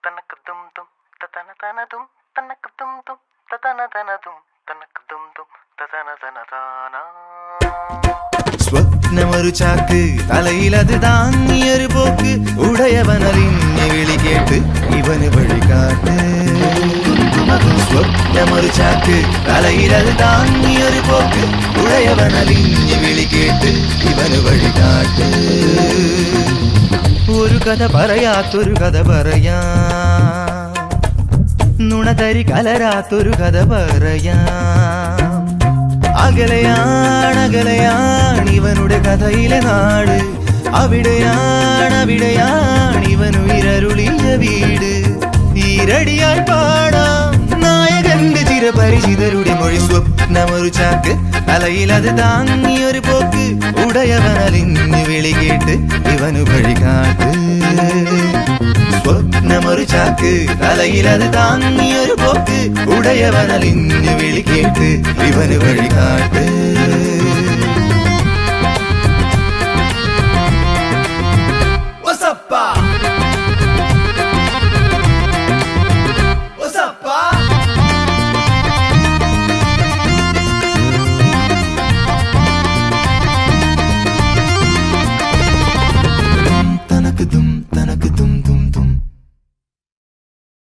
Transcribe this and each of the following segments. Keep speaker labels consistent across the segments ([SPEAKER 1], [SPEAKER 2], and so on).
[SPEAKER 1] തനക്ക് ദും ദും തതന തന ദും തനക്ക് ദും ദും തതന തന ദും തനക്ക് ദും ദും തതന തന താന.
[SPEAKER 2] സ്വപ്നമൊരു ചാക്ക് തലയിലത് താങ്ങിയൊരു പോക്ക് ഉടയവനറിഞ്ഞ് വിളി കേട്ട് ഇവന് വഴികാട്ട്. സ്വപ്നമൊരു ചാക്ക് തലയിലത് താങ്ങിയൊരു പോക്ക് ഉടയവനറിഞ്ഞ് വിളി കേട്ട് ഇവന് വഴികാട്ട്. ഒരു കഥ പറയാത്തൊരു കഥ പറയാ, നുണതരി കലരാത്തൊരു കഥ പറയാ. അകലെയാണ് ഇവനുടെ കഥയിലെ നാട്, അവിടെയാണ് ഇവനുയരരുളിയ വീട്. ഈരടിയായി പാടാം നായകന്റെ ചിരപരിചിതരുടെ മൊഴി. സ്വപ്നമൊരു ചാക്ക് തലയിലത് താങ്ങിയൊരു പോക്ക് ഉടയവനലിഞ്ഞ് വിളി കേട്ട് ഇവനു വഴികാട്ട്. സ്വപ്നമൊരു ചാക്ക് തലയിലത് താങ്ങിയൊരു പോക്ക് ഉടയവനലിഞ്ഞ് വിളി കേട്ട് ഇവന് വഴികാട്ട്.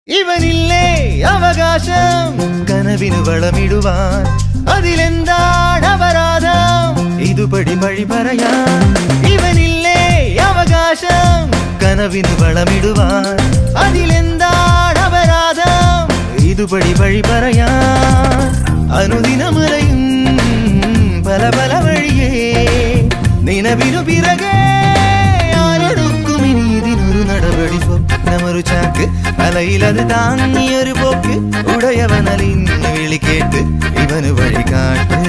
[SPEAKER 2] ഇവനില്ലേ അവകാശം കനവിന് വളമിടുവാൻ, അതിലെന്താണ് അപരാധം ഇതുപടി വഴി പറയാൻ. ഇവനില്ലേ അവകാശം കനവിന് വളമിടുവാൻ, അതിലെന്താണ് അപരാധം ഇതുപടി വഴി പറയാൻ. അനുദിനമലയും പല പല വഴിയേ നിലവിനു പിറകെ ആരെടുക്കും ഇതിനൊരു നടപടി. സ്വപ്നമൊരു ചാക്ക് തലയിലത് താങ്ങിയൊരു പോക്ക് ഉടയവനലിഞ്ഞ് വിളി കേട്ട് ഇവന് വഴികാട്ട്.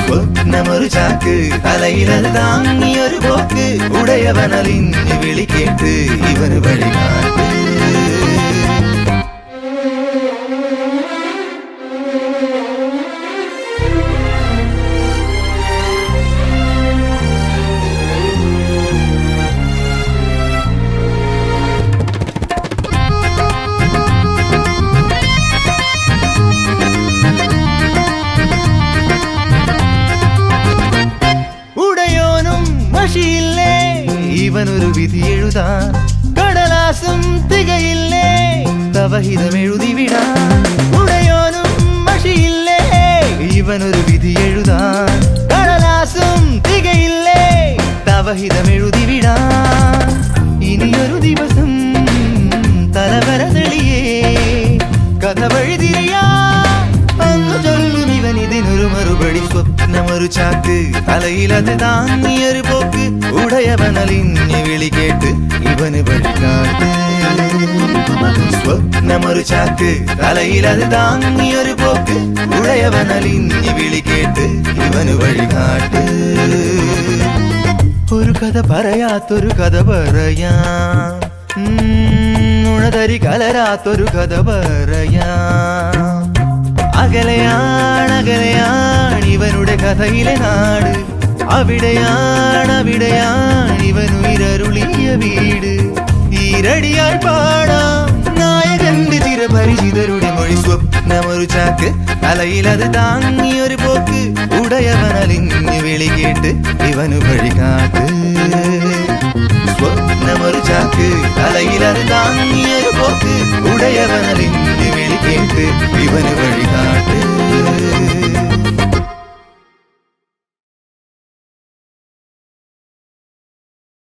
[SPEAKER 2] സ്വപ്നമൊരു ചാക്ക് തലയിലത് താങ്ങിയൊരു പോക്ക് ഉടയവനലിഞ്ഞ് വിളി കേട്ട് ഇവന് വഴികാട്ട്. ഇവനൊരു വിധി എഴുതാൻ കടലാസും തികയില്ലേ, തവഹിതമെഴുതി വിടാൻ. ഉടയോനും മഷിയില്ലേ, ഇവനൊരു വിധി എഴുതാൻ കടലാസും തികയില്ലേ, തവഹിതമെഴുതി വിടാൻ. ഇനിയൊരു ദിവസം തലവര തെളിയേ കഥ വഴിതിരിയാ അന്നു ചൊല്ലും ഇവൻ ഇതിനൊരു മറുപടി. സ്വപ്നമൊരു ചാക്ക് തലയിലത് താങ്ങിയൊരു പോക്ക് ഉടയവനലിഞ്ഞ് വിളി കേട്ട് ഇവന് വഴികാട്ട്. സ്വപ്നമൊരു ചാക്ക് തലയിലത് താങ്ങിയൊരു പോക്ക് ഉടയവനലിഞ്ഞ് വിളി കേട്ട് ഇവന് വഴികാട്ട്. ഒരു കഥ പറയാത്തൊരു കഥ പറയാ, നുണതരി കലരാത്തൊരു കഥ പറയാ. അകലെയാണ് ഇവനുടെ കഥയിലെ നാട്, അവിടെയാണ് ഇവനുയരരുളിയ വീട്. ഈരടിയായി പാടാം നായകന്റെ ചിരപരിചിതരുടെ മൊഴി. സ്വപ്നമൊരു ചാക്ക് തലയിലത് താങ്ങിയൊരു പോക്ക് ഉടയവനലിഞ്ഞ് വിളി കേട്ട് ഇവനു വഴികാട്ട്. സ്വപ്നമൊരു ചാക്ക് തലയിലത് താങ്ങിയൊരു പോക്ക് ഉടയവനലിഞ്ഞ് വിളി കേട്ട് ഇവന് വഴികാട്ട്.